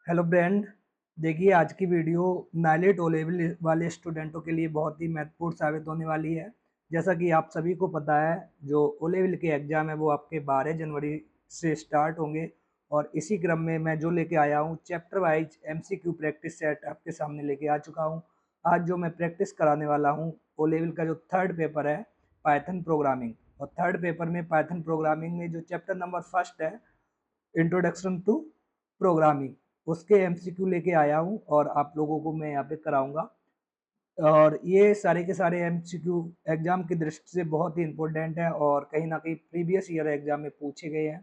Hello friend. देखिए, आज की वीडियो नाइलेट ओ लेवल वाले स्टूडेंटों के लिए बहुत ही महत्वपूर्ण साबित होने वाली है। जैसा कि आप सभी को पता है, जो ओ लेवल के एग्ज़ाम है वो आपके 12 जनवरी से स्टार्ट होंगे। और इसी क्रम में मैं जो लेके आया हूँ chapter wise MCQ practice set आपके सामने लेके आ चुका हूँ। आज जो मैं प्रैक्टिस कराने वाला हूँ, ओ लेवल का जो थर्ड पेपर है पाइथन प्रोग्रामिंग। और थर्ड पेपर में पाइथन प्रोग्रामिंग में जो चैप्टर नंबर फर्स्ट है, इंट्रोडक्शन टू प्रोग्रामिंग, उसके एमसीक्यू लेके आया हूँ और आप लोगों को मैं यहाँ पे कराऊंगा। और ये सारे के सारे एमसीक्यू एग्जाम की दृष्टि से बहुत ही इंपॉर्टेंट है और कहीं ना कहीं प्रीवियस ईयर एग्जाम में पूछे गए हैं।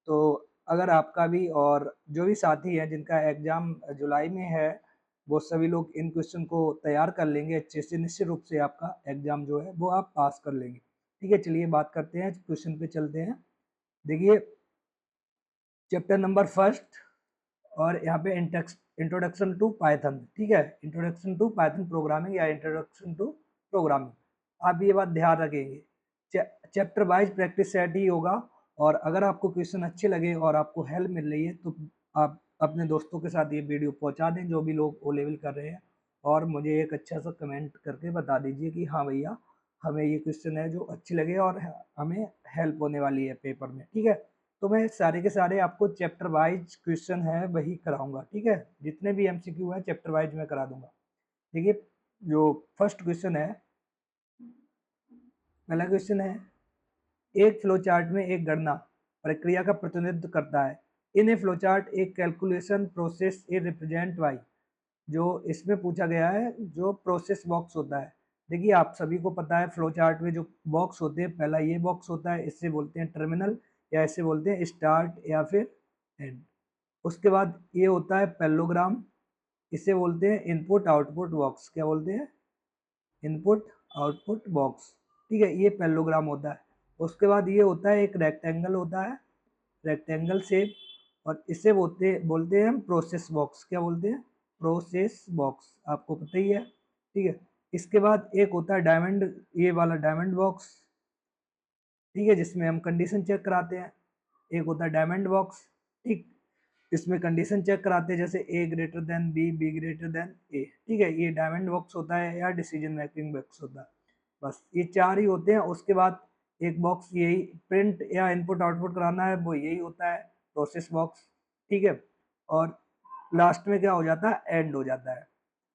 तो अगर आपका भी और जो भी साथी हैं जिनका एग्जाम जुलाई में है, वो सभी लोग इन क्वेश्चन को तैयार कर लेंगे अच्छे से, निश्चित रूप से आपका एग्जाम जो है वो आप पास कर लेंगे। ठीक है, चलिए बात करते हैं, क्वेश्चन पे चलते हैं। देखिए, चैप्टर नंबर फर्स्ट और यहाँ पे इंट्रोडक्शन टू पाइथन। ठीक है, इंट्रोडक्शन टू पाइथन प्रोग्रामिंग या इंट्रोडक्शन टू प्रोग्रामिंग। आप ये बात ध्यान रखेंगे, चैप्टर वाइज प्रैक्टिस सेट ही होगा। और अगर आपको क्वेश्चन अच्छे लगे और आपको हेल्प मिल रही है तो आप अपने दोस्तों के साथ ये वीडियो पहुंचा दें जो भी लोग ओ लेवल कर रहे हैं। और मुझे एक अच्छा सा कमेंट करके बता दीजिए कि हाँ भैया, हमें ये क्वेश्चन है जो अच्छी लगे और हमें हेल्प होने वाली है पेपर में। ठीक है, तो मैं सारे के सारे आपको चैप्टर वाइज क्वेश्चन है वही कराऊंगा। ठीक है, जितने भी एमसीक्यू है चैप्टर वाइज मैं करा दूंगा। देखिए, जो फर्स्ट क्वेश्चन है, पहला क्वेश्चन है, एक फ्लो चार्ट में एक गणना प्रक्रिया का प्रतिनिधित्व करता है। इन ए फ्लो चार्ट एक calculation process a represent why. जो इसमें पूछा गया है, जो प्रोसेस बॉक्स होता है। देखिए, आप सभी को पता है फ्लो चार्ट में जो बॉक्स होते हैं, पहला ये बॉक्स होता है, इससे बोलते हैं टर्मिनल या इसे बोलते हैं स्टार्ट या फिर एंड। उसके बाद ये होता है पैरेललोग्राम, इसे बोलते हैं इनपुट आउटपुट बॉक्स। क्या बोलते हैं? Input output box. ठीक है, ये पैरेललोग्राम होता है। उसके बाद ये होता है एक रेक्टेंगल होता है, रेक्टेंगल शेप, और इसे बोलते बोलते हैं हम प्रोसेस बॉक्स। क्या बोलते हैं? प्रोसेस बॉक्स, आपको पता ही है। ठीक है, इसके बाद एक होता है डायमंड, ये वाला डायमंड बॉक्स। ठीक है, जिसमें हम कंडीशन चेक कराते हैं। एक होता है डायमंड बॉक्स। ठीक, इसमें कंडीशन चेक कराते हैं, जैसे A greater than B, B greater than A. ठीक है, ये डायमंड बॉक्स होता है या डिसीजन मेकिंग बॉक्स होता है। बस ये चार ही होते हैं। उसके बाद एक बॉक्स यही प्रिंट या इनपुट आउटपुट कराना है, वो यही होता है, प्रोसेस बॉक्स। ठीक है, और लास्ट में क्या हो जाता है? एंड हो जाता है।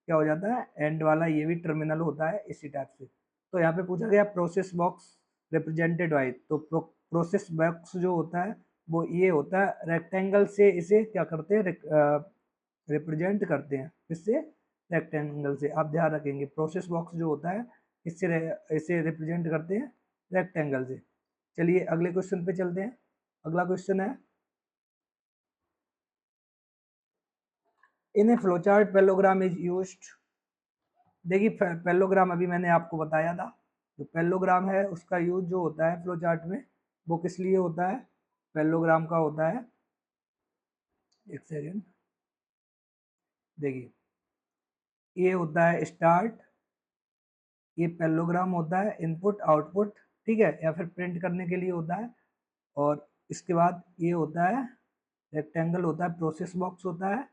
क्या हो जाता है? एंड वाला, ये भी टर्मिनल होता है इसी टाइप से। तो यहाँ पे पूछा गया प्रोसेस बॉक्स रिप्रेजेंटेड बाय, तो प्रोसेस बॉक्स जो होता है वो ये होता है, रेक्टेंगल से इसे क्या करते हैं? रिप्रेजेंट करते हैं। इससे रेक्टेंगल से, आप ध्यान रखेंगे, प्रोसेस बॉक्स जो होता है इससे इसे रिप्रेजेंट करते हैं रेक्टेंगल से। चलिए अगले क्वेश्चन पे चलते हैं। अगला क्वेश्चन है, in A flowchart parallelogram is used. देखिए, पैरेललोग्राम अभी मैंने आपको बताया था। जो पैरेललोग्राम है उसका यूज जो होता है फ्लो चार्ट में, वो किस लिए होता है? पैरेललोग्राम का होता है, एक सेकेंड, देखिए, ये होता है स्टार्ट, ये पैरेललोग्राम होता है इनपुट आउटपुट। ठीक है, या फिर प्रिंट करने के लिए होता है। और इसके बाद ये होता है रेक्टेंगल होता है, प्रोसेस बॉक्स होता है।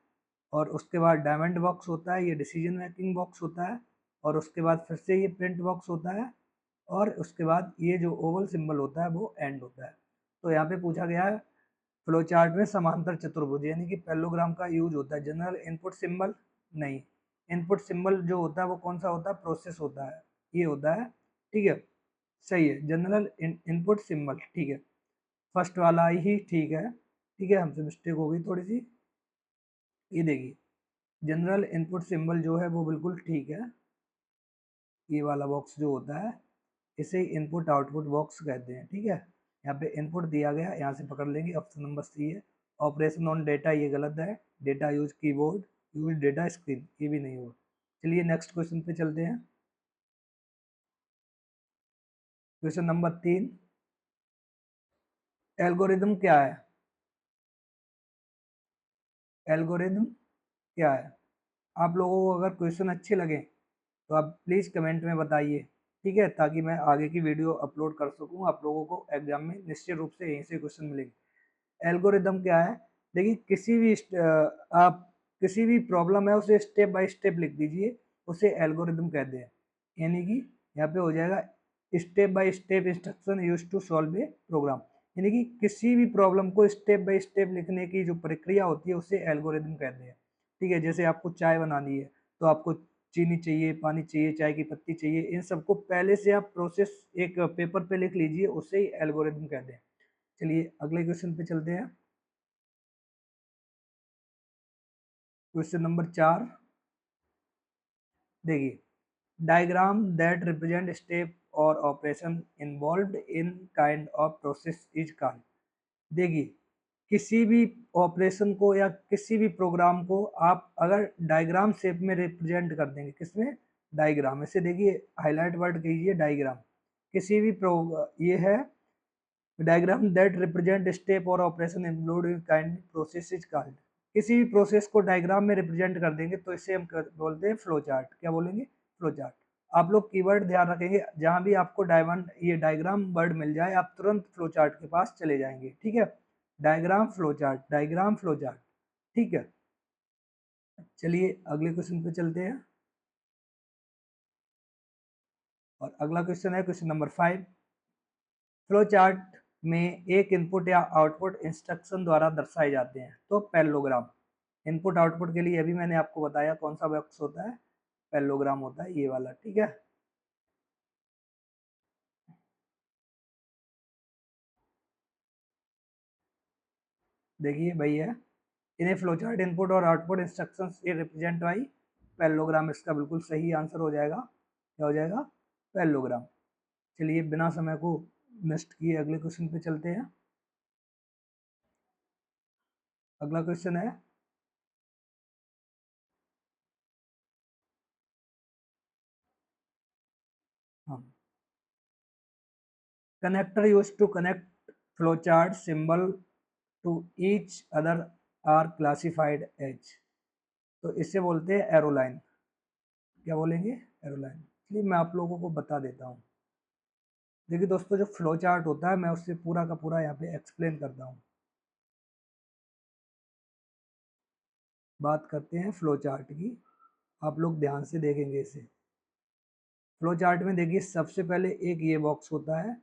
और उसके बाद डायमंड बॉक्स होता है, ये डिसीजन मेकिंग बॉक्स होता है। और उसके बाद फिर से ये प्रिंट बॉक्स होता है। और उसके बाद ये जो ओवल सिंबल होता है वो एंड होता है। तो यहाँ पे पूछा गया है फ्लो चार्ट में समांतर चतुर्भुज, यानी कि पैरेललोग्राम का यूज होता है। जनरल इनपुट सिंबल नहीं, इनपुट सिंबल जो होता है वो कौन सा होता है? प्रोसेस होता है, ये होता है। ठीक है, सही है, जनरल इनपुट सिंबल। ठीक है, फर्स्ट वाला ही ठीक है। ठीक है, हमसे मिस्टेक हो गई थोड़ी सी। ये देखिए, जनरल इनपुट सिंबल जो है वो बिल्कुल ठीक है। ये वाला बॉक्स जो होता है इसे इनपुट आउटपुट बॉक्स कहते हैं। ठीक है, यहाँ पे इनपुट दिया गया, यहाँ से पकड़ लेंगे, ऑप्शन नंबर सी है। ऑपरेशन ऑन डेटा ये गलत है, data use keyboard, use data screen, ये भी नहीं होगा। चलिए नेक्स्ट क्वेश्चन पे चलते हैं। क्वेश्चन नंबर 3, एल्गोरिदम क्या है? एल्गोरिदम क्या है? आप लोगों को अगर क्वेश्चन अच्छे लगे तो आप प्लीज़ कमेंट में बताइए। ठीक है, ताकि मैं आगे की वीडियो अपलोड कर सकूं, आप लोगों को एग्जाम में निश्चित रूप से यहीं से क्वेश्चन मिलेंगे। एल्गोरिदम क्या है? देखिए, किसी भी आप किसी भी प्रॉब्लम है उसे स्टेप बाय स्टेप लिख दीजिए, उसे एल्गोरिदम कहते हैं। यानी कि यहाँ पे हो जाएगा step by step instruction use to solve a program. यानी कि किसी भी प्रॉब्लम को स्टेप बाय स्टेप लिखने की जो प्रक्रिया होती है उसे एल्गोरिदम कहते हैं। ठीक है, जैसे आपको चाय बनानी है तो आपको चीनी चाहिए, पानी चाहिए, चाय की पत्ती चाहिए, इन सबको पहले से आप प्रोसेस एक पेपर पे लिख लीजिए, उसे ही एल्गोरिदम कहते हैं। चलिए अगले क्वेश्चन पे चलते हैं। क्वेश्चन नंबर 4 देखिए, डायग्राम दैट रिप्रेजेंट स्टेप और operation involved in kind of process is called. देखिए, किसी भी ऑपरेशन को या किसी भी प्रोग्राम को आप अगर डायग्राम शेप में रिप्रेजेंट कर देंगे, किसमें, डायग्राम, इसे देखिए हाईलाइट वर्ड कीजिए डायग्राम। किसी भी ये है डायग्राम दैट रिप्रेजेंट स्टेप और operation involved in kind process is called. किसी भी प्रोसेस को डायग्राम में रिप्रेजेंट कर देंगे तो इसे हम बोलते हैं फ्लो चार्ट। क्या बोलेंगे, फ्लो चार्ट। आप लोग कीवर्ड ध्यान रखेंगे, जहां भी आपको डायमंड ये डायग्राम वर्ड मिल जाए आप तुरंत फ्लो चार्ट के पास चले जाएंगे। ठीक है, diagram flow chart, diagram flow chart. ठीक है, चलिए अगले क्वेश्चन पे चलते हैं। और अगला क्वेश्चन है क्वेश्चन नंबर 5। फ्लो चार्ट में एक इनपुट या आउटपुट इंस्ट्रक्शन द्वारा दर्शाए जाते हैं। तो पैरेललोग्राम, इनपुट आउटपुट के लिए अभी मैंने आपको बताया कौन सा बॉक्स होता है, पैरेललोग्राम होता है ये वाला। ठीक है, देखिए भाई है, इन्हें फ्लोचार्ट इनपुट और आउटपुट इंस्ट्रक्शंस ये रिप्रेजेंट बाई पैरेललोग्राम। इसका बिल्कुल सही आंसर हो जाएगा, क्या हो जाएगा, पैरेललोग्राम। चलिए बिना समय को नष्ट किए अगले क्वेश्चन पे चलते हैं। अगला क्वेश्चन है, हाँ, connector used to connect flowchart symbol to each other are classified as। तो इससे बोलते हैं एरो लाइन। क्या बोलेंगे, एरो लाइन। चलिए मैं आप लोगों को बता देता हूँ। देखिए दोस्तों, जो फ्लो चार्ट होता है मैं उससे पूरा का पूरा यहाँ पे एक्सप्लेन करता हूँ। बात करते हैं फ्लो चार्ट की, आप लोग ध्यान से देखेंगे इसे। फ्लो चार्ट में देखिए सबसे पहले एक ये बॉक्स होता है,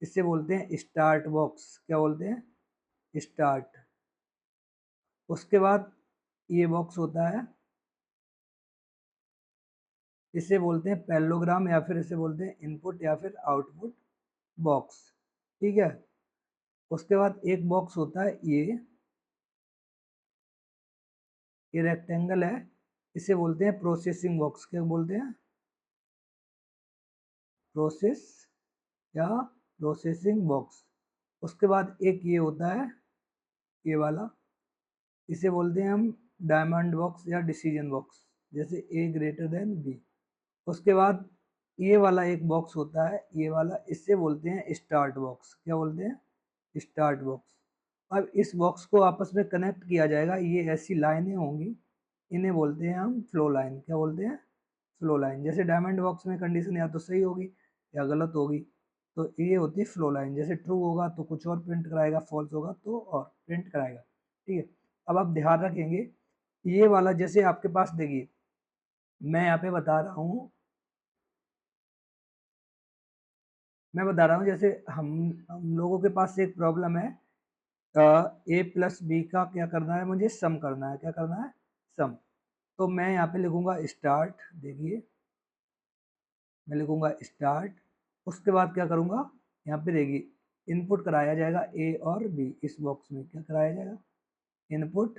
इससे बोलते हैं स्टार्ट बॉक्स। क्या बोलते हैं, स्टार्ट। उसके बाद ये बॉक्स होता है, इसे बोलते हैं पैरेललोग्राम या फिर इसे बोलते हैं इनपुट या फिर आउटपुट बॉक्स। ठीक है, उसके बाद एक बॉक्स होता है ये रेक्टेंगल है, इसे बोलते हैं प्रोसेसिंग बॉक्स। क्या बोलते हैं, प्रोसेस या प्रोसेसिंग बॉक्स। उसके बाद एक ये होता है, ये वाला, इसे बोलते हैं हम डायमंड बॉक्स या डिसीजन बॉक्स, जैसे ए ग्रेटर देन बी। उसके बाद ये वाला एक बॉक्स होता है, ये वाला, इससे बोलते हैं स्टार्ट बॉक्स। क्या बोलते हैं, स्टार्ट बॉक्स। अब इस बॉक्स को आपस में कनेक्ट किया जाएगा, ये ऐसी लाइनें होंगी, इन्हें बोलते हैं हम फ्लो लाइन। क्या बोलते हैं, फ्लो लाइन। जैसे डायमंड बॉक्स में कंडीशन या तो सही होगी या गलत होगी, तो ये होती है फ्लो लाइन। जैसे ट्रू होगा तो कुछ और प्रिंट कराएगा, फॉल्स होगा तो और प्रिंट कराएगा। ठीक है, अब आप ध्यान रखेंगे ये वाला, जैसे आपके पास देखिए मैं यहाँ पे बता रहा हूँ, जैसे हम लोगों के पास एक प्रॉब्लम है, ए प्लस बी का क्या करना है, मुझे सम करना है। क्या करना है, सम। तो मैं यहाँ पे लिखूंगा स्टार्ट, देखिए मैं लिखूंगा स्टार्ट। उसके बाद क्या करूंगा, यहाँ पे देखिए इनपुट कराया जाएगा ए और बी, इस बॉक्स में क्या कराया जाएगा, इनपुट।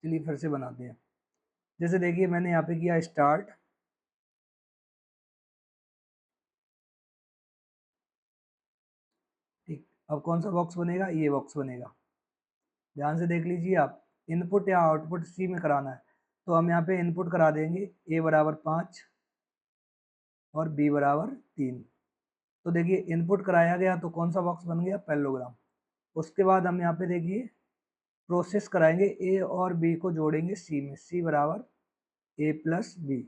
चलिए फिर से बनाते हैं। जैसे देखिए मैंने यहाँ पे किया स्टार्ट, ठीक। अब कौन सा बॉक्स बनेगा, ये बॉक्स बनेगा। ध्यान से देख लीजिए आप, इनपुट या आउटपुट सी में कराना है, तो हम यहाँ पे इनपुट करा देंगे ए बराबर 5 और बी बराबर 3। तो देखिए इनपुट कराया गया तो कौन सा बॉक्स बन गया, पैरेललोग्राम। उसके बाद हम यहाँ पे देखिए प्रोसेस कराएंगे, ए और बी को जोड़ेंगे सी में, सी बराबर ए प्लस बी।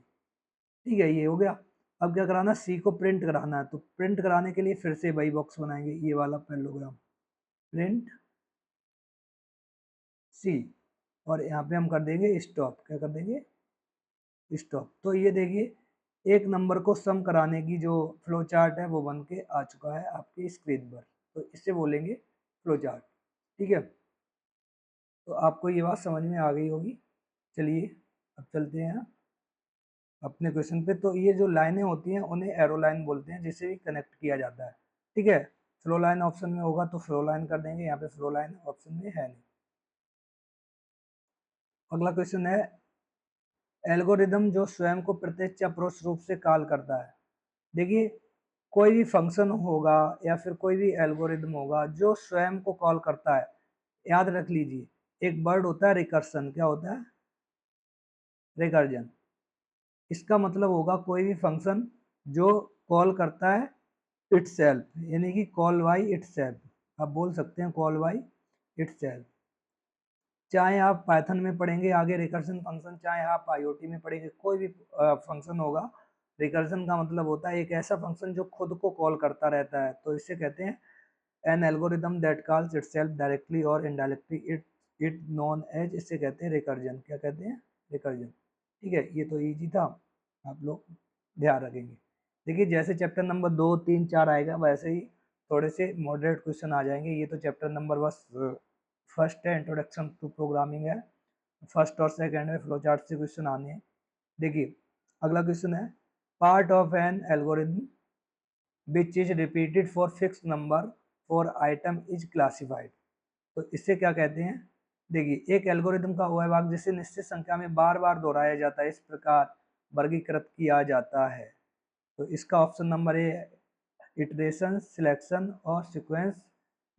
ठीक है, ये हो गया। अब क्या कराना, सी को प्रिंट कराना है, तो प्रिंट कराने के लिए फिर से वही बॉक्स बनाएंगे, ये वाला पैरेललोग्राम, प्रिंट सी, और यहाँ पे हम कर देंगे स्टॉप, क्या कर देंगे, स्टॉप। तो ये देखिए एक नंबर को सम कराने की जो फ्लो चार्ट है वो बन के आ चुका है आपकी स्क्रीन पर, तो इससे बोलेंगे फ्लो चार्ट। ठीक है, तो आपको ये बात समझ में आ गई होगी। चलिए अब चलते हैं अपने क्वेश्चन पे। तो ये जो लाइनें होती हैं उन्हें एरो लाइन बोलते हैं, जिससे भी कनेक्ट किया जाता है। ठीक है, फ्लो लाइन ऑप्शन में होगा तो फ्लो लाइन कर देंगे, यहाँ पे फ्लो लाइन ऑप्शन में है नहीं। अगला क्वेश्चन है, एल्गोरिदम जो स्वयं को प्रत्यक्ष या परोक्ष रूप से कॉल करता है। देखिए कोई भी फंक्शन होगा या फिर कोई भी एल्गोरिदम होगा जो स्वयं को कॉल करता है, याद रख लीजिए एक वर्ड होता है रिकर्सन, क्या होता है, रिकर्जन। इसका मतलब होगा कोई भी फंक्शन जो कॉल करता है इटसेल्फ, यानी कि कॉल बाई इटसेल्फ। आप बोल सकते हैं कॉल बाई इटसेल्फ। चाहे आप पाइथन में पढ़ेंगे आगे रिकर्सन फंक्शन, चाहे आप आईओटी में पढ़ेंगे, कोई भी फंक्शन होगा, रिकर्सन का मतलब होता है एक ऐसा फंक्शन जो खुद को कॉल करता रहता है। तो इसे कहते हैं N algorithm that calls itself directly और इनडायरेक्टली, इट नॉन एज, इसे कहते हैं रिकर्जन। क्या कहते हैं, रिकर्जन। ठीक है, ये तो इजी था, आप लोग ध्यान रखेंगे। देखिए जैसे चैप्टर नंबर 2, 3, 4 आएगा वैसे ही थोड़े से मॉडरेट क्वेश्चन आ जाएंगे। ये तो चैप्टर नंबर बस फर्स्ट है, इंट्रोडक्शन टू प्रोग्रामिंग है, फर्स्ट और सेकंड में फ्लो चार्ट से क्वेश्चन आने हैं। देखिए अगला क्वेश्चन है, part of N algorithm which is repeated for fix number for item is classified. तो इससे क्या कहते हैं, देखिए एक एल्गोरिदम का वह भाग जिसे निश्चित संख्या में बार बार दोहराया जाता है इस प्रकार वर्गीकृत किया जाता है। तो इसका ऑप्शन नंबर ए है इटरेशन, सिलेक्शन और सीक्वेंस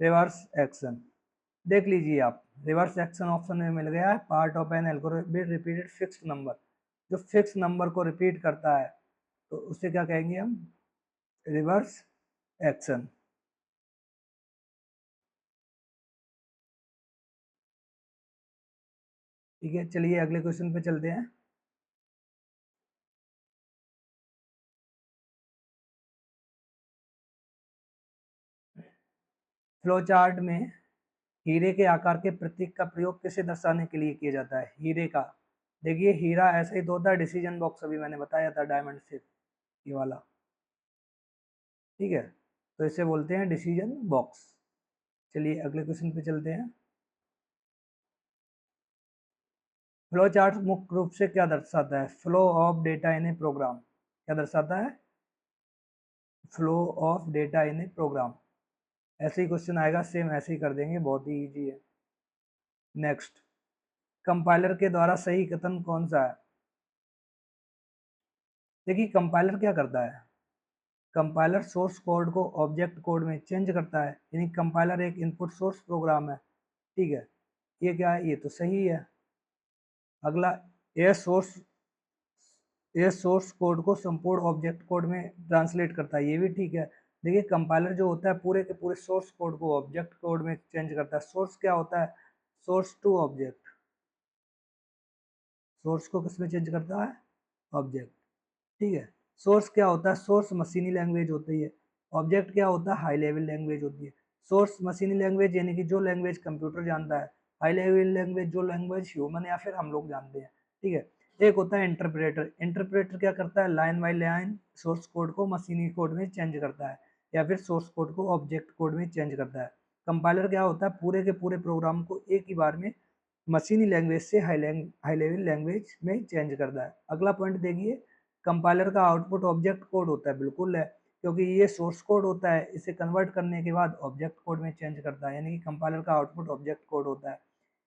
रिवर्स एक्शन। देख लीजिए आप, रिवर्स एक्शन ऑप्शन में मिल गया है, part of an algorithm repeated fixed number, जो फिक्स नंबर को रिपीट करता है तो उसे क्या कहेंगे हम, रिवर्स एक्शन। ठीक है, चलिए अगले क्वेश्चन पे चलते हैं। फ्लो चार्ट में हीरे के आकार के प्रतीक का प्रयोग किसे दर्शाने के लिए किया जाता है, हीरे का। देखिए हीरा ऐसा ही तो होता है, डिसीजन बॉक्स अभी मैंने बताया था, डायमंड शेप, ये वाला। ठीक है, तो इसे बोलते हैं डिसीजन बॉक्स। चलिए अगले क्वेश्चन पे चलते हैं। फ्लो चार्ट मुख्य रूप से क्या दर्शाता है, flow of data in a program. क्या दर्शाता है, flow of data in a program. ऐसे ही क्वेश्चन आएगा, सेम ऐसे ही कर देंगे, बहुत ही इजी है। नेक्स्ट, कंपाइलर के द्वारा सही कथन कौन सा है। देखिए कंपाइलर क्या करता है, कंपाइलर सोर्स कोड को ऑब्जेक्ट कोड में चेंज करता है, यानी कंपाइलर एक इनपुट सोर्स प्रोग्राम है। ठीक है, ये क्या है, ये तो सही है। अगला, ये सोर्स कोड को संपूर्ण ऑब्जेक्ट कोड में ट्रांसलेट करता है, ये भी ठीक है। देखिए कंपाइलर जो होता है पूरे के पूरे सोर्स कोड को ऑब्जेक्ट कोड में चेंज करता है। सोर्स क्या होता है, सोर्स टू ऑब्जेक्ट, सोर्स को किस में चेंज करता है, ऑब्जेक्ट। ठीक है, सोर्स क्या होता है, सोर्स मशीनी लैंग्वेज होती है, ऑब्जेक्ट क्या होता है, हाई लेवल लैंग्वेज होती है। सोर्स मशीनी लैंग्वेज यानी कि जो लैंग्वेज कंप्यूटर जानता है, हाई लेवल लैंग्वेज जो लैंग्वेज ह्यूमन या फिर हम लोग जानते हैं। ठीक है, एक होता है इंटरप्रेटर, इंटरप्रेटर क्या करता है, line by line source code को मशीनी कोड में चेंज करता है या फिर सोर्स कोड को ऑब्जेक्ट कोड में चेंज करता है। कंपाइलर क्या होता है, पूरे के पूरे प्रोग्राम को एक ही बार में मशीनी लैंग्वेज से हाई लेवल लैंग्वेज में चेंज करता है। अगला पॉइंट देखिए, कंपाइलर का आउटपुट ऑब्जेक्ट कोड होता है, बिल्कुल है, क्योंकि ये सोर्स कोड होता है, इसे कन्वर्ट करने के बाद ऑब्जेक्ट कोड में चेंज करता है, यानी कि कंपाइलर का आउटपुट ऑब्जेक्ट कोड होता है।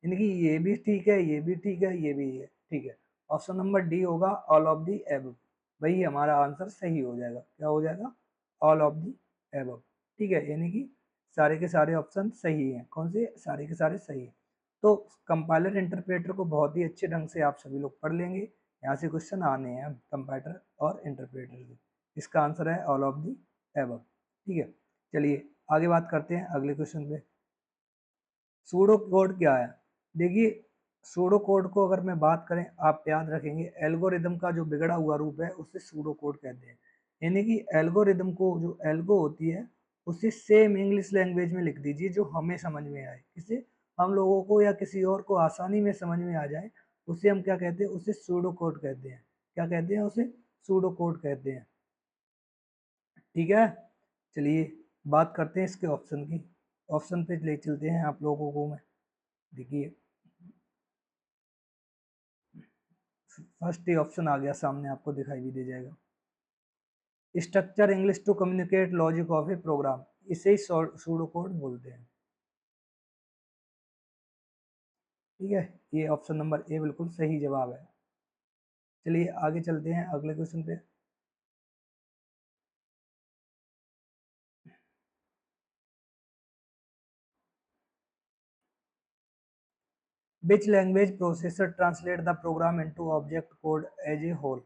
यानी कि ये भी ठीक है, ये भी ठीक है, ये भी है ठीक है। ऑप्शन नंबर डी होगा ऑल ऑफ दी एबव, वही हमारा आंसर सही हो जाएगा। क्या हो जाएगा, ऑल ऑफ दी एबव। ठीक है, यानी कि सारे के सारे ऑप्शन सही हैं। कौन से, सारे के सारे सही हैं। तो कंपाइलर इंटरप्रेटर को बहुत ही अच्छे ढंग से आप सभी लोग पढ़ लेंगे, यहाँ से क्वेश्चन आने हैं कंपाइलर और इंटरप्रेटर के। इसका आंसर है ऑल ऑफ दी एबव। ठीक है, चलिए आगे बात करते हैं अगले क्वेश्चन पे। सूडो कोड क्या है, देखिए सूडो कोड को अगर मैं बात करें, आप याद रखेंगे एल्गोरिदम का जो बिगड़ा हुआ रूप है उसे सूडो कोड कहते हैं। यानी कि एल्गोरिदम को, जो एल्गो होती है, उसे सेम इंग्लिश लैंग्वेज में लिख दीजिए जो हमें समझ में आए, किसे, हम लोगों को या किसी और को आसानी में समझ में आ जाए। उसे हम क्या कहते हैं, उसे सूडो कोड कहते हैं। क्या कहते हैं उसे? सूडो कोड कहते हैं। ठीक है, चलिए बात करते हैं इसके ऑप्शन की। ऑप्शन पे ले चलते हैं आप लोगों को मैं। देखिए फर्स्ट ही ऑप्शन आ गया सामने, आपको दिखाई भी दे जाएगा। Structure English to communicate logic of a program, इसे ही सूडो कोड बोलते हैं। ठीक है, ये ऑप्शन नंबर ए बिल्कुल सही जवाब है। चलिए आगे चलते हैं अगले क्वेश्चन पे। Which language processor translate the program into object code as a whole.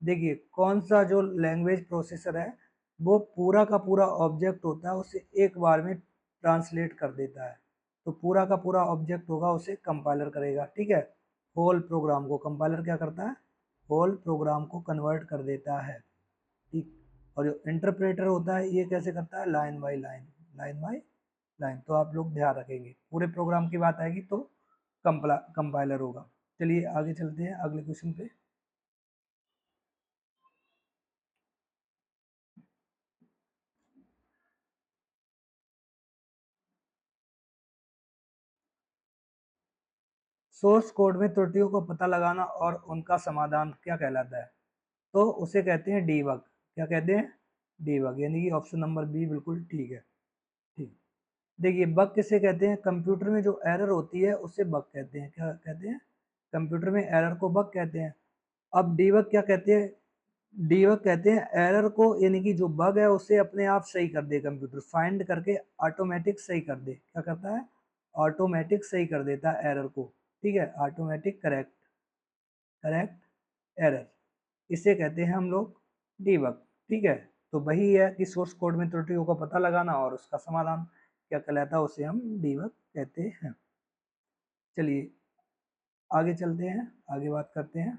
देखिए कौन सा जो लैंग्वेज प्रोसेसर है वो पूरा का पूरा ऑब्जेक्ट होता है उसे एक बार में ट्रांसलेट कर देता है। तो पूरा का पूरा ऑब्जेक्ट होगा उसे कंपाइलर करेगा। ठीक है, होल प्रोग्राम को कंपाइलर क्या करता है, होल प्रोग्राम को कन्वर्ट कर देता है। ठीक, और जो इंटरप्रेटर होता है ये कैसे करता है, line by line, line by line. तो आप लोग ध्यान रखेंगे, पूरे प्रोग्राम की बात आएगी तो कंपाइलर होगा। चलिए आगे चलते हैं अगले क्वेश्चन पे। सोर्स कोड में त्रुटियों को पता लगाना और उनका समाधान क्या कहलाता है, तो उसे कहते हैं डीबग। क्या कहते हैं, डीबग, यानी कि ऑप्शन नंबर बी बिल्कुल ठीक है। ठीक, देखिए बग किसे कहते हैं, कंप्यूटर में जो एरर होती है उसे बग कहते हैं। क्या कहते हैं, कंप्यूटर में एरर को बग कहते हैं। अब डीबग क्या कहते हैं, डीबग कहते हैं एरर को, यानी कि जो बग है उसे अपने आप सही कर दे कंप्यूटर, फाइंड करके ऑटोमेटिक सही कर दे। क्या करता है, ऑटोमेटिक सही कर देता है एरर को। ठीक है, ऑटोमेटिक करेक्ट, करेक्ट एरर, इसे कहते हैं हम लोग डीबग। ठीक है, तो वही है कि सोर्स कोड में त्रुटियों का पता लगाना और उसका समाधान क्या कहलाता है, उसे हम डीबग कहते हैं। चलिए आगे चलते हैं, आगे बात करते हैं।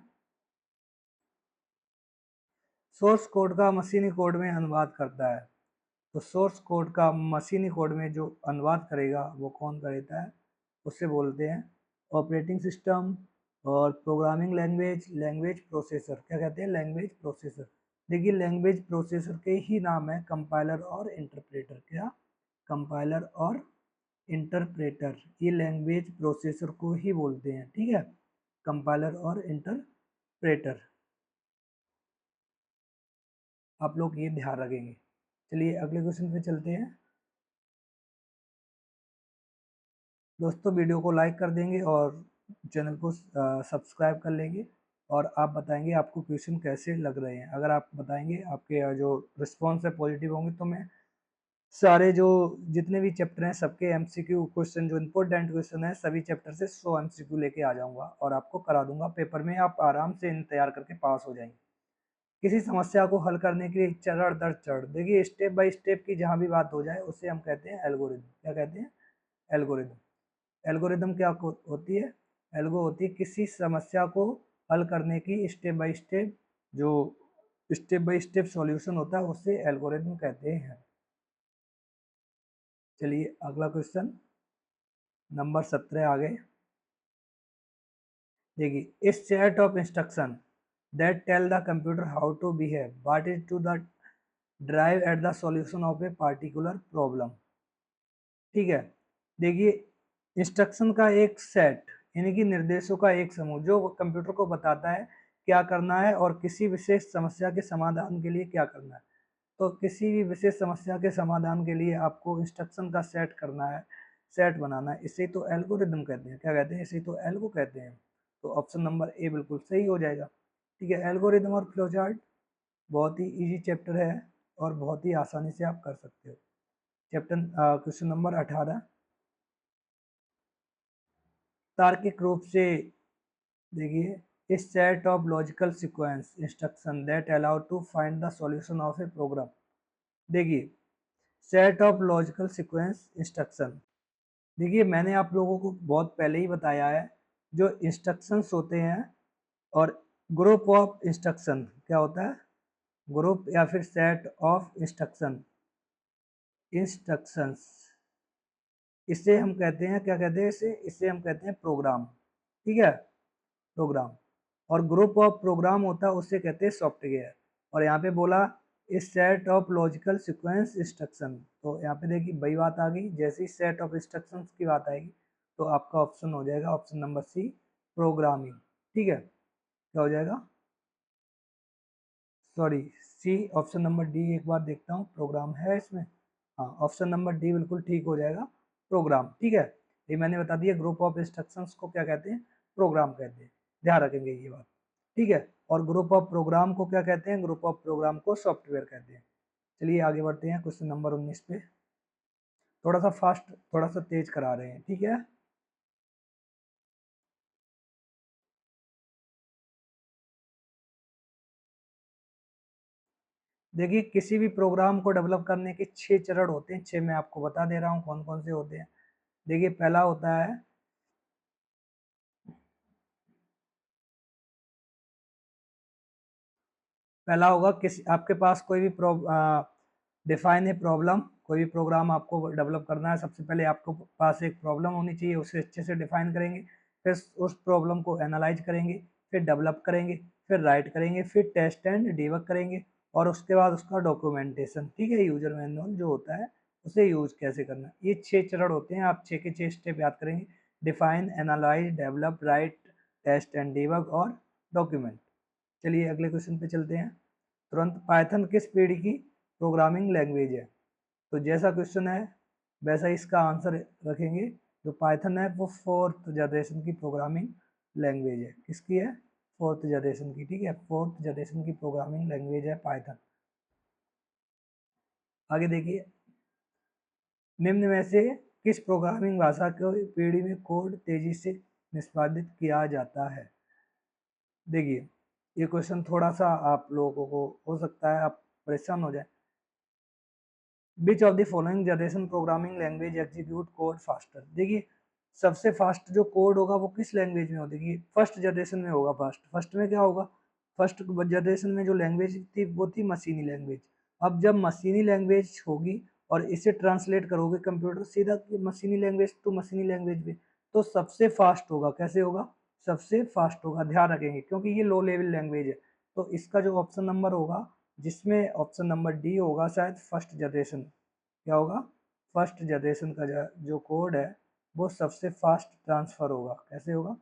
सोर्स कोड का मशीनी कोड में अनुवाद करता है, तो सोर्स कोड का मशीनी कोड में जो अनुवाद करेगा वो कौन करता है, उससे बोलते हैं ऑपरेटिंग सिस्टम और प्रोग्रामिंग लैंग्वेज, लैंग्वेज प्रोसेसर। क्या कहते हैं, लैंग्वेज प्रोसेसर। देखिए लैंग्वेज प्रोसेसर के ही नाम है कंपाइलर और इंटरप्रेटर। क्या, कंपाइलर और इंटरप्रेटर, ये लैंग्वेज प्रोसेसर को ही बोलते हैं। ठीक है, कंपाइलर और इंटरप्रेटर, आप लोग ये ध्यान रखेंगे। चलिए अगले क्वेश्चन पे चलते हैं। दोस्तों वीडियो को लाइक कर देंगे और चैनल को सब्सक्राइब कर लेंगे, और आप बताएंगे आपको क्वेश्चन कैसे लग रहे हैं। अगर आप बताएंगे, आपके जो रिस्पॉन्स है पॉजिटिव होंगे, तो मैं सारे जो जितने भी चैप्टर हैं सबके एमसीक्यू क्वेश्चन, जो इम्पोर्टेंट क्वेश्चन है सभी चैप्टर से 100 एमसीक्यू लेके आ जाऊंगा और आपको करा दूंगा पेपर में। आप आराम से इन तैयार करके पास हो जाएंगे। किसी समस्या को हल करने के लिए चरण दर चरण, देखिए स्टेप बाय स्टेप की जहाँ भी बात हो जाए उसे हम कहते हैं एल्गोरिदम। क्या कहते हैं, एल्गोरिदम। एल्गोरिदम क्या होती है, एल्गो होती है किसी समस्या को हल करने की स्टेप बाय स्टेप, जो स्टेप बाय स्टेप सॉल्यूशन होता है उसे एल्गोरिदम कहते हैं। चलिए अगला क्वेश्चन नंबर 17 आ गए। देखिए इस set of instruction that tell the computer how to behave, what is to the drive at the solution of a particular problem. ठीक है, देखिए इंस्ट्रक्शन का एक सेट, यानी कि निर्देशों का एक समूह जो कंप्यूटर को बताता है क्या करना है और किसी विशेष समस्या के समाधान के लिए क्या करना है। तो किसी भी विशेष समस्या के समाधान के लिए आपको इंस्ट्रक्शन का सेट करना है, सेट बनाना है, इसे तो एल्गोरिदम कहते हैं। क्या कहते हैं, इसे तो एल्गो कहते हैं। तो ऑप्शन नंबर ए बिल्कुल सही हो जाएगा। ठीक है, एल्गोरिदम और फ्लोचार्ट बहुत ही इजी चैप्टर है और बहुत ही आसानी से आप कर सकते हो। चैप्टर क्वेश्चन नंबर 18, तार्किक रूप से, देखिए इस set of logical sequence instruction that allow to find the solution of a program. देखिए set of logical sequence instruction, देखिए मैंने आप लोगों को बहुत पहले ही बताया है, जो इंस्ट्रक्शंस होते हैं और ग्रुप ऑफ इंस्ट्रक्शन क्या होता है, ग्रुप या फिर सेट ऑफ इंस्ट्रक्शंस, इसे हम कहते हैं, क्या कहते हैं इसे, इसे हम कहते हैं प्रोग्राम। ठीक है, प्रोग्राम। और ग्रुप ऑफ प्रोग्राम होता है उसे कहते हैं सॉफ्टवेयर। और यहाँ पे बोला इस set of logical sequence instruction, तो यहाँ पे देखिए वही बात आ गई, जैसे ही सेट ऑफ इंस्ट्रक्शंस की बात आएगी तो आपका ऑप्शन हो जाएगा ऑप्शन नंबर सी, प्रोग्रामिंग। ठीक है, क्या हो जाएगा, sorry C, option number D एक बार देखता हूँ, प्रोग्राम है इसमें, हाँ ऑप्शन नंबर डी बिल्कुल ठीक हो जाएगा, प्रोग्राम। ठीक है, ये मैंने बता दिया ग्रुप ऑफ इंस्ट्रक्शंस को क्या कहते हैं, प्रोग्राम कहते हैं, ध्यान रखेंगे ये बात। ठीक है, और ग्रुप ऑफ प्रोग्राम को क्या कहते हैं, ग्रुप ऑफ प्रोग्राम को सॉफ्टवेयर कहते हैं। चलिए आगे बढ़ते हैं क्वेश्चन नंबर 19 पे, थोड़ा सा फास्ट थोड़ा सा तेज करा रहे हैं। ठीक है, देखिए किसी भी प्रोग्राम को डेवलप करने के 6 चरण होते हैं, 6 मैं आपको बता दे रहा हूँ कौन कौन से होते हैं। देखिए पहला होता है, पहला होगा किसी आपके पास कोई भी डिफाइन है प्रॉब्लम, कोई भी प्रोग्राम आपको डेवलप करना है, सबसे पहले आपको पास एक प्रॉब्लम होनी चाहिए, उसे अच्छे से डिफाइन करेंगे, फिर उस प्रॉब्लम को एनालाइज करेंगे, फिर डेवलप करेंगे, फिर राइट करेंगे, फिर टेस्ट एंड डिबग करेंगे, और उसके बाद उसका डॉक्यूमेंटेशन। ठीक है, यूजर मैनुअल जो होता है उसे यूज कैसे करना, ये 6 चरण होते हैं, आप 6 के 6 स्टेप याद करेंगे, define, analyze, develop, write, test and debug और डॉक्यूमेंट। चलिए अगले क्वेश्चन पे चलते हैं तुरंत। पाइथन किस पीढ़ी की प्रोग्रामिंग लैंग्वेज है, तो जैसा क्वेश्चन है वैसा इसका आंसर रखेंगे। जो पाइथन है वो 4th जनरेशन की प्रोग्रामिंग लैंग्वेज है, किसकी है, 4th जनरेशन की। ठीक है, 4th जनरेशन की प्रोग्रामिंग लैंग्वेज है पाइथन। आगे देखिए, निम्न में से किस प्रोग्रामिंग भाषा को पीढ़ी में कोड तेजी से निष्पादित किया जाता है। देखिए ये क्वेश्चन थोड़ा सा आप लोगों को हो सकता है आप परेशान हो जाए। Which of the following generation programming language execute code faster, देखिए सबसे फास्ट जो कोड होगा वो किस लैंग्वेज में होगा, देखिए फर्स्ट जनरेशन में होगा। फर्स्ट फर्स्ट में क्या होगा, फर्स्ट जनरेशन में जो लैंग्वेज थी वो थी मशीनी लैंग्वेज। अब जब मशीनी लैंग्वेज होगी और इसे ट्रांसलेट करोगे कंप्यूटर सीधा मशीनी लैंग्वेज टू मशीनी लैंग्वेज में, तो सबसे फास्ट होगा, कैसे होगा, सबसे फास्ट होगा, ध्यान रखेंगे क्योंकि ये लो लेवल लैंग्वेज है। तो इसका जो ऑप्शन नंबर होगा, जिसमें ऑप्शन नंबर डी होगा शायद, फर्स्ट जनरेशन, क्या होगा, फर्स्ट जनरेशन का जो कोड है वो सबसे फास्ट ट्रांसफ़र होगा, कैसे होगा,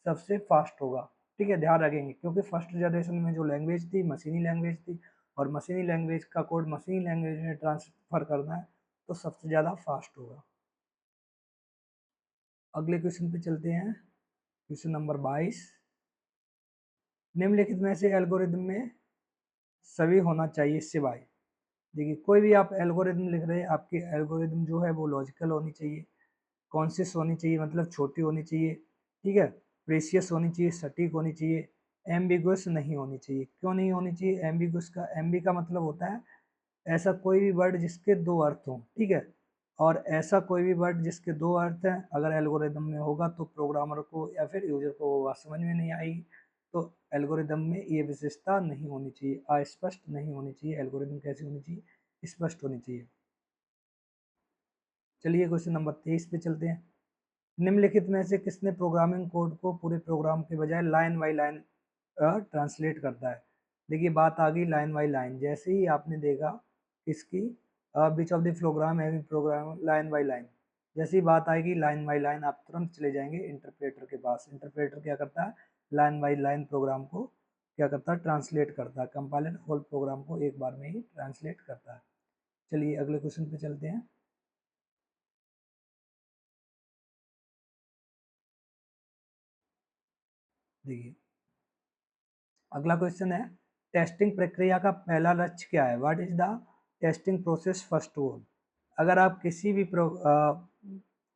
सबसे फास्ट होगा। ठीक है, ध्यान रखेंगे क्योंकि फर्स्ट जनरेशन में जो लैंग्वेज थी मशीनी लैंग्वेज थी, और मशीनी लैंग्वेज का कोड मशीनी लैंग्वेज में ट्रांसफ़र करना है तो सबसे ज़्यादा फास्ट होगा। अगले क्वेश्चन पे चलते हैं, क्वेश्चन नंबर 22, निम्नलिखित में से एल्गोरिदम में सभी होना चाहिए सिवाय, देखिए कोई भी आप एल्गोरिदम लिख रहे हैं, आपकी एल्गोरिदम जो है वो लॉजिकल होनी चाहिए, कॉन्शियस होनी चाहिए मतलब छोटी होनी चाहिए, ठीक है, प्रेशियस होनी चाहिए, सटीक होनी चाहिए, एम्बिगुअस नहीं होनी चाहिए। क्यों नहीं होनी चाहिए एम्बिगुअस, का एम्बी का मतलब होता है ऐसा कोई भी वर्ड जिसके दो अर्थ हों। ठीक है, और ऐसा कोई भी वर्ड जिसके दो अर्थ हैं अगर एल्गोरिदम में होगा तो प्रोग्रामर को या फिर यूजर को वो बात समझ में नहीं आएगी। तो एल्गोरिदम में ये विशेषता नहीं होनी चाहिए, अस्पष्ट नहीं होनी चाहिए। एल्गोरिदम कैसी होनी चाहिए, स्पष्ट होनी चाहिए। चलिए क्वेश्चन नंबर 23 पे चलते हैं, निम्नलिखित में से किसने प्रोग्रामिंग कोड को पूरे प्रोग्राम के बजाय लाइन बाई लाइन ट्रांसलेट करता है। देखिए बात आ गई लाइन बाई लाइन, जैसे ही आपने देखा किसकी, विच ऑफ द प्रोग्राम है प्रोग्राम लाइन बाई लाइन, जैसी बात आएगी लाइन बाई लाइन आप तुरंत चले जाएंगे इंटरप्रेटर के पास। इंटरप्रेटर क्या करता है, लाइन बाई लाइन प्रोग्राम को क्या करता है, ट्रांसलेट करता है, कंपाइलर होल प्रोग्राम को एक बार में ही ट्रांसलेट करता है। चलिए अगले क्वेश्चन पे चलते हैं, देखिए अगला क्वेश्चन है, टेस्टिंग प्रक्रिया का पहला लक्ष्य क्या है, what is the testing process first goal. अगर आप किसी भी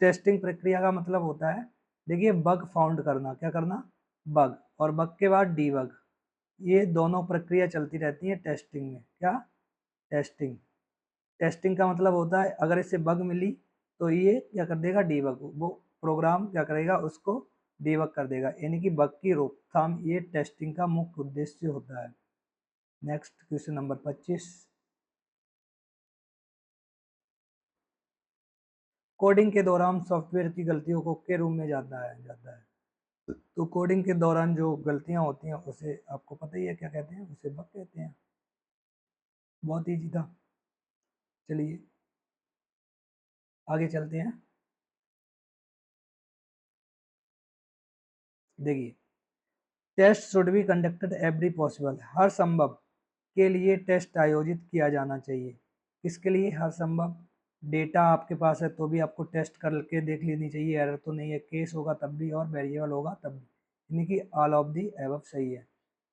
टेस्टिंग प्रक्रिया का मतलब होता है, देखिए बग फाउंड करना, क्या करना, बग, और बग के बाद डीबग, ये दोनों प्रक्रिया चलती रहती है टेस्टिंग में। क्या, टेस्टिंग, टेस्टिंग का मतलब होता है अगर इसे बग मिली तो ये क्या कर देगा, डीबग, वो प्रोग्राम क्या करेगा, उसको डीबग कर देगा, यानी कि बग की रोकथाम, ये टेस्टिंग का मुख्य उद्देश्य होता है। Next question number 25। कोडिंग के दौरान सॉफ्टवेयर की गलतियों को के रूप में जाता है। तो कोडिंग के दौरान जो गलतियां होती हैं उसे आपको पता ही है क्या कहते हैं, उसे बग कहते हैं। बहुत ईजी था। चलिए आगे चलते हैं। देखिए, test should be conducted every possible, हर संभव के लिए टेस्ट आयोजित किया जाना चाहिए। किसके लिए हर संभव? डेटा आपके पास है तो भी आपको टेस्ट करके देख लेनी चाहिए, एरर तो नहीं है। केस होगा तब भी और वेरिएबल होगा तब भी, यानी कि ऑल ऑफ दी एबव सही है।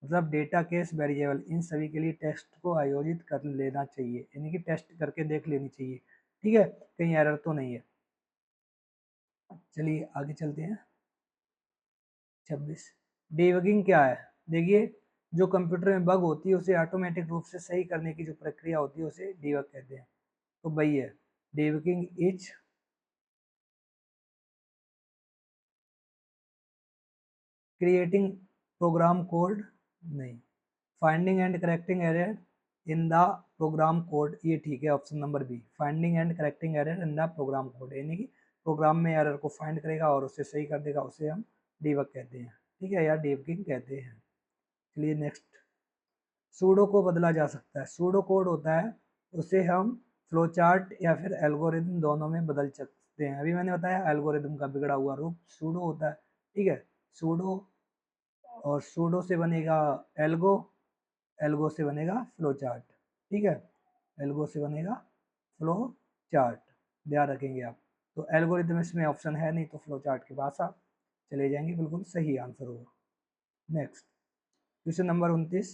मतलब डेटा, केस, वेरिएबल इन सभी के लिए टेस्ट को आयोजित कर लेना चाहिए, यानी कि टेस्ट करके देख लेनी चाहिए। ठीक है, कहीं एरर तो नहीं है। चलिए आगे चलते हैं। 26, डिबगिंग क्या है? देखिए, जो कंप्यूटर में बग होती है उसे ऑटोमेटिक रूप से सही करने की जो प्रक्रिया होती है उसे डिबग कहते हैं। तो वही है, debugging is creating program code, नहीं, finding and correcting error in the program code, ये ठीक है, option number B, finding and correcting error in the program code, यानी कि प्रोग्राम में एरर को फाइंड करेगा और उसे सही कर देगा, उसे हम डिबग कहते हैं। ठीक है, या डिबगिंग कहते हैं। चलिए नेक्स्ट, सूडो को बदला जा सकता है। सूडो कोड होता है, उसे हम फ्लो चार्ट या फिर एल्गोरिदम दोनों में बदल सकते हैं। अभी मैंने बताया एल्गोरिदम का बिगड़ा हुआ रूप सूडो होता है। ठीक है, सूडो, और सूडो से बनेगा एल्गो, एल्गो से बनेगा फ्लो चार्ट। ठीक है, एल्गो से बनेगा फ्लो चार्ट, ध्यान रखेंगे आप। तो एल्गोरिदम इसमें ऑप्शन है नहीं, तो फ्लो चार्ट के पास आप चले जाएंगे, बिल्कुल सही आंसर होगा। नेक्स्ट क्वेश्चन नंबर 29,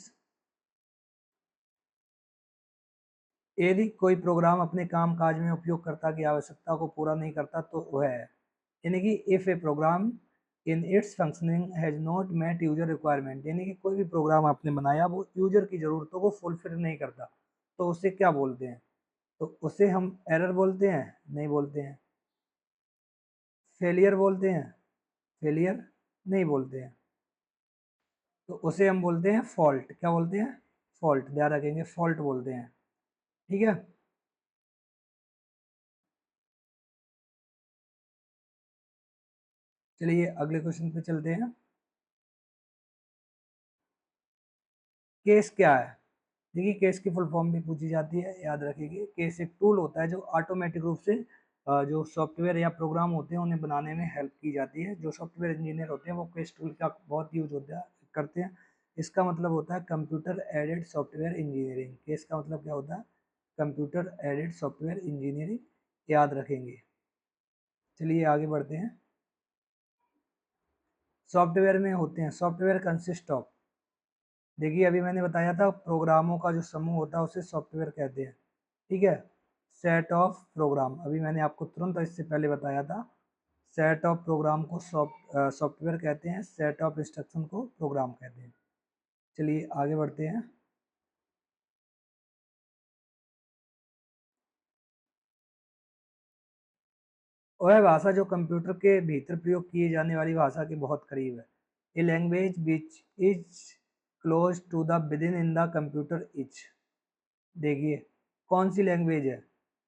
यदि कोई प्रोग्राम अपने काम काज में उपयोगकर्ता की आवश्यकता को पूरा नहीं करता तो वह है, यानी कि if a program in its functioning has not met user requirement, यानी कि कोई भी प्रोग्राम आपने बनाया वो यूजर की ज़रूरतों को फुलफिल नहीं करता, तो उसे क्या बोलते हैं? तो उसे हम एरर बोलते हैं? नहीं बोलते हैं। फेलियर बोलते हैं? फेलियर नहीं बोलते हैं। तो उसे हम बोलते हैं फॉल्ट। क्या बोलते हैं? फॉल्ट, ध्यान रखेंगे, फॉल्ट बोलते हैं। ठीक है, चलिए अगले क्वेश्चन पे चलते हैं। केस क्या है? देखिए, केस की फुल फॉर्म भी पूछी जाती है, याद रखिए। केस एक टूल होता है जो ऑटोमेटिक रूप से जो सॉफ्टवेयर या प्रोग्राम होते हैं उन्हें बनाने में हेल्प की जाती है। जो सॉफ्टवेयर इंजीनियर होते हैं वो केस टूल का बहुत यूज होता है, करते हैं। इसका मतलब होता है computer aided software engineering. Case का मतलब क्या होता है? कंप्यूटर एडेड सॉफ्टवेयर इंजीनियरिंग, याद रखेंगे। चलिए आगे बढ़ते हैं। सॉफ्टवेयर में होते हैं, सॉफ्टवेयर कंसिस्ट ऑफ, देखिए अभी मैंने बताया था प्रोग्रामों का जो समूह होता है उसे सॉफ्टवेयर कहते हैं। ठीक है, सेट ऑफ प्रोग्राम, अभी मैंने आपको तुरंत इससे पहले बताया था, सेट ऑफ प्रोग्राम को सॉफ्टवेयर कहते हैं, सेट ऑफ इंस्ट्रक्शन को प्रोग्राम कहते हैं। चलिए आगे बढ़ते हैं। वह भाषा जो कंप्यूटर के भीतर प्रयोग किए जाने वाली भाषा के बहुत करीब है। A language which is close to the within in the computer is, देखिए कौन सी लैंग्वेज है?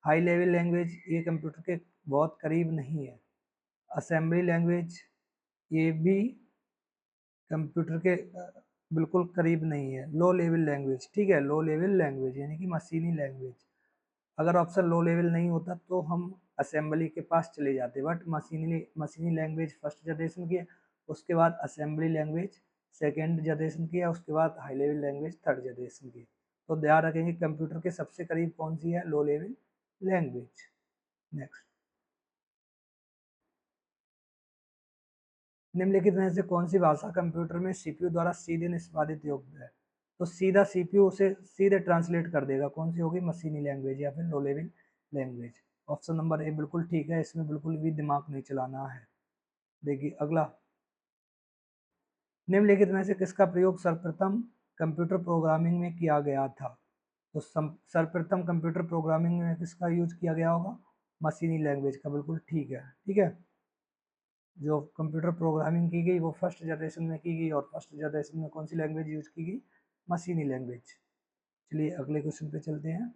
हाई लेवल लैंग्वेज, ये कंप्यूटर के बहुत करीब नहीं है। असेंबली लैंग्वेज, ये भी कंप्यूटर के बिल्कुल करीब नहीं है। लो लेवल लैंग्वेज, ठीक है, लो लेवल लैंग्वेज यानी कि मशीनी लैंग्वेज। अगर ऑप्शन लो लेवल नहीं होता तो हम असेंबली के पास चले जाते, बट मशीनी मशीनी लैंग्वेज फर्स्ट जनरेशन की है, उसके बाद असेंबली लैंग्वेज सेकेंड जनरेशन की है, उसके बाद high level language third generation की है। तो ध्यान रखेंगे कंप्यूटर के सबसे करीब कौन सी है? Low level language. नेक्स्ट, निम्नलिखित में से कौन सी भाषा कंप्यूटर में सीपीयू द्वारा सीधे निष्पादित योग्य है? तो सीधा सीपीयू उसे सीधे ट्रांसलेट कर देगा। कौन सी होगी? मशीनी लैंग्वेज या फिर low level language. Option number A बिल्कुल ठीक है, इसमें बिल्कुल भी दिमाग नहीं चलाना है। देखिए अगला, निम्नलिखित में से किसका प्रयोग सर्वप्रथम कंप्यूटर प्रोग्रामिंग में किया गया था? तो सर्वप्रथम कंप्यूटर प्रोग्रामिंग में किसका यूज किया गया होगा? मशीनी लैंग्वेज का, बिल्कुल ठीक है। ठीक है, जो कंप्यूटर प्रोग्रामिंग की गई वो फर्स्ट जनरेशन में की गई, और फर्स्ट जनरेशन में कौन सी लैंग्वेज यूज की गई? मशीनी लैंग्वेज। चलिए अगले क्वेश्चन पे चलते हैं।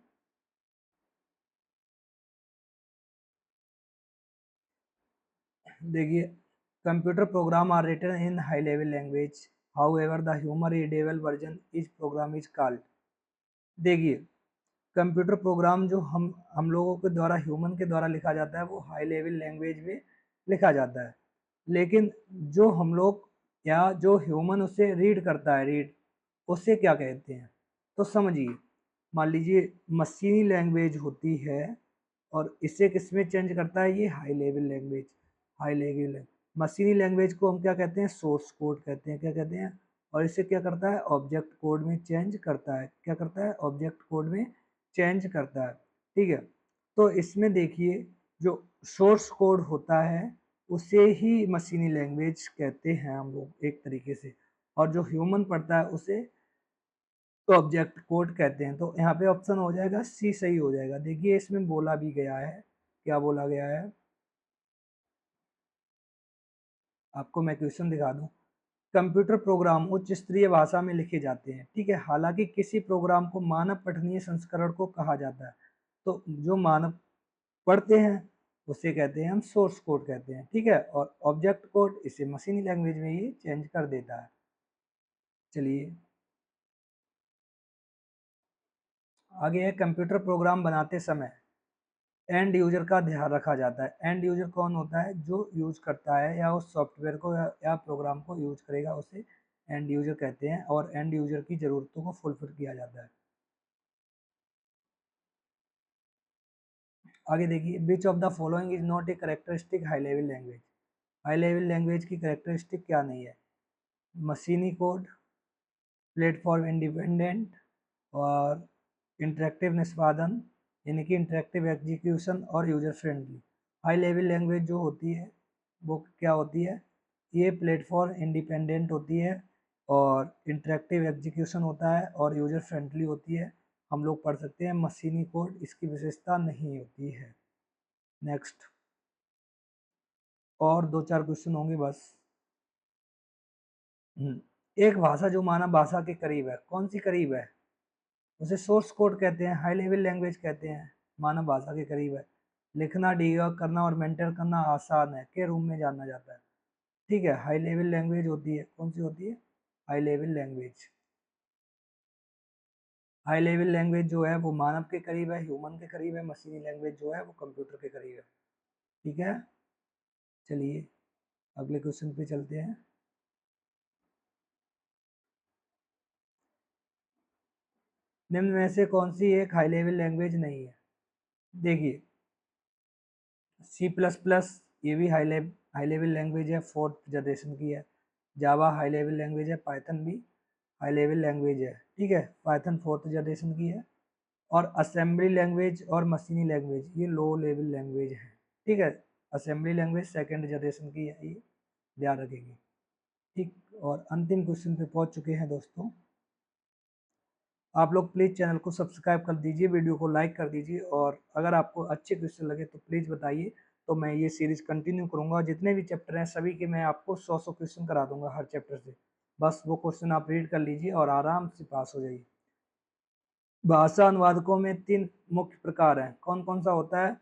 देखिए, computer program are written in high level language, however the human readable version is program is called. देखिए, कंप्यूटर प्रोग्राम जो हम लोगों के द्वारा, ह्यूमन के द्वारा लिखा जाता है, वो हाई लेवल लैंग्वेज में लिखा जाता है। लेकिन जो हम लोग या जो ह्यूमन उसे रीड करता है, रीड, उसे क्या कहते हैं? तो समझिए, मान लीजिए मशीनी लैंग्वेज होती है और इसे किसमें चेंज करता है? ये high level language. High level मशीनी लैंग्वेज को हम क्या कहते हैं? सोर्स कोड कहते हैं। क्या कहते हैं? और इसे क्या करता है? ऑब्जेक्ट कोड में चेंज करता है। क्या करता है? ऑब्जेक्ट कोड में चेंज करता है। ठीक है, तो इसमें देखिए, जो सोर्स कोड होता है उसे ही मशीनी लैंग्वेज कहते हैं हम लोग एक तरीके से, और जो ह्यूमन पढ़ता है उसे ऑब्जेक्ट कोड कहते हैं। तो यहाँ पे ऑप्शन हो जाएगा सी, सही हो जाएगा। देखिए, इसमें बोला भी गया है, क्या बोला गया है, आपको मैं क्वेश्चन दिखा दूं। कंप्यूटर प्रोग्राम उच्च स्तरीय भाषा में लिखे जाते हैं। ठीक है, हालांकि किसी प्रोग्राम को मानव पठनीय संस्करण को कहा जाता है। तो जो मानव पढ़ते हैं उसे कहते हैं हम सोर्स कोड कहते हैं। ठीक है, और ऑब्जेक्ट कोड इसे मशीनी लैंग्वेज में ये चेंज कर देता है। चलिए आगे है, कंप्यूटर प्रोग्राम बनाते समय एंड यूजर का ध्यान रखा जाता है। एंड यूजर कौन होता है? जो यूज करता है या उस सॉफ्टवेयर को या प्रोग्राम को यूज करेगा, उसे एंड यूजर कहते हैं, और एंड यूजर की ज़रूरतों को फुलफिल किया जाता है। आगे देखिए, which of the following is not a characteristic high level language. High level language की करेक्टरिस्टिक क्या नहीं है? मशीनी कोड, प्लेटफॉर्म इंडिपेंडेंट, और इंटरेक्टिव निष्पादन, यानी कि इंटरेक्टिव एग्जीक्यूशन, और user friendly. High level language जो होती है वो क्या होती है? ये प्लेटफॉर्म इंडिपेंडेंट होती है, और इंटरेक्टिव एग्जीक्यूशन होता है, और यूजर फ्रेंडली होती है। हम लोग पढ़ सकते हैं। मशीनी कोड इसकी विशेषता नहीं होती है। नेक्स्ट, और दो चार क्वेश्चन होंगे बस। एक भाषा जो मानव भाषा के करीब है, कौन सी करीब है? उसे सोर्स कोड कहते हैं, हाई लेवल लैंग्वेज कहते हैं। मानव भाषा के करीब है। लिखना, डीबग करना और मेंटेन करना आसान है के रूप में जाना जाता है। ठीक है, हाई लेवल लैंग्वेज होती है, कौन सी होती है? High level language. High level language जो है वो मानव के करीब है, ह्यूमन के करीब है। मशीनी लैंग्वेज जो है वो कंप्यूटर के करीब है। ठीक है, चलिए अगले क्वेश्चन पे चलते हैं। निम्न में से कौन सी एक हाई लेवल लैंग्वेज नहीं है? देखिए, सी प्लस प्लस, ये भी हाई लेवल लैंग्वेज है, 4th जनरेशन की है। जावा हाई लेवल लैंग्वेज है। पाइथन भी हाई लेवल लैंग्वेज है। ठीक है, पाइथन 4th जनरेशन की है। और असेंबली लैंग्वेज और मशीनी लैंग्वेज ये लो लेवल लैंग्वेज है। ठीक है, असेंबली लैंग्वेज 2nd जनरेशन की है, ये ध्यान रखेंगे। ठीक, और अंतिम क्वेश्चन पे पहुंच चुके हैं दोस्तों। आप लोग प्लीज़ चैनल को सब्सक्राइब कर दीजिए, वीडियो को लाइक कर दीजिए, और अगर आपको अच्छे क्वेश्चन लगे तो प्लीज़ बताइए, तो मैं ये सीरीज़ कंटिन्यू करूँगा। जितने भी चैप्टर हैं सभी के मैं आपको 100 क्वेश्चन करा दूंगा हर चैप्टर से। बस वो क्वेश्चन आप रीड कर लीजिए और आराम से पास हो जाइए। भाषा अनुवादकों में 3 मुख्य प्रकार हैं। कौन कौन सा होता है?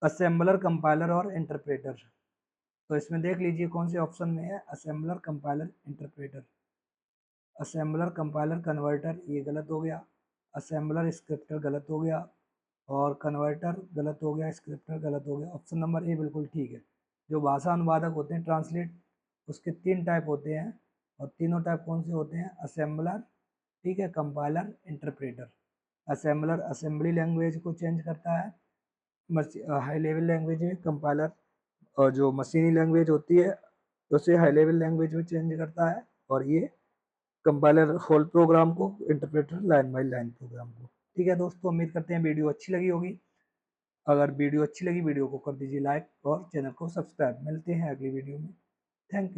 असेंबलर, कंपाइलर और इंटरप्रेटर। तो इसमें देख लीजिए कौन से ऑप्शन में है, assembler, compiler, interpreter. Assembler, compiler, converter ये गलत हो गया। असेंबलर, स्क्रिप्टर गलत हो गया, और कन्वर्टर गलत हो गया, स्क्रिप्टर गलत हो गया। ऑप्शन नंबर ए बिल्कुल ठीक है। जो भाषा अनुवादक होते हैं, ट्रांसलेट, उसके 3 टाइप होते हैं, और तीनों टाइप कौन से होते हैं? असेंबलर, ठीक है, compiler, interpreter. Assembler assembly language को चेंज करता है हाई लेवल लैंग्वेज में। कंपाइलर और जो मशीनी लैंग्वेज होती है उसे हाई लेवल लैंग्वेज में चेंज करता है, और ये कंपाइलर होल प्रोग्राम को, interpreter line by line program को। ठीक है दोस्तों, उम्मीद करते हैं वीडियो अच्छी लगी होगी। अगर वीडियो अच्छी लगी, वीडियो को कर दीजिए लाइक और चैनल को सब्सक्राइब। मिलते हैं अगली वीडियो में। Thank you.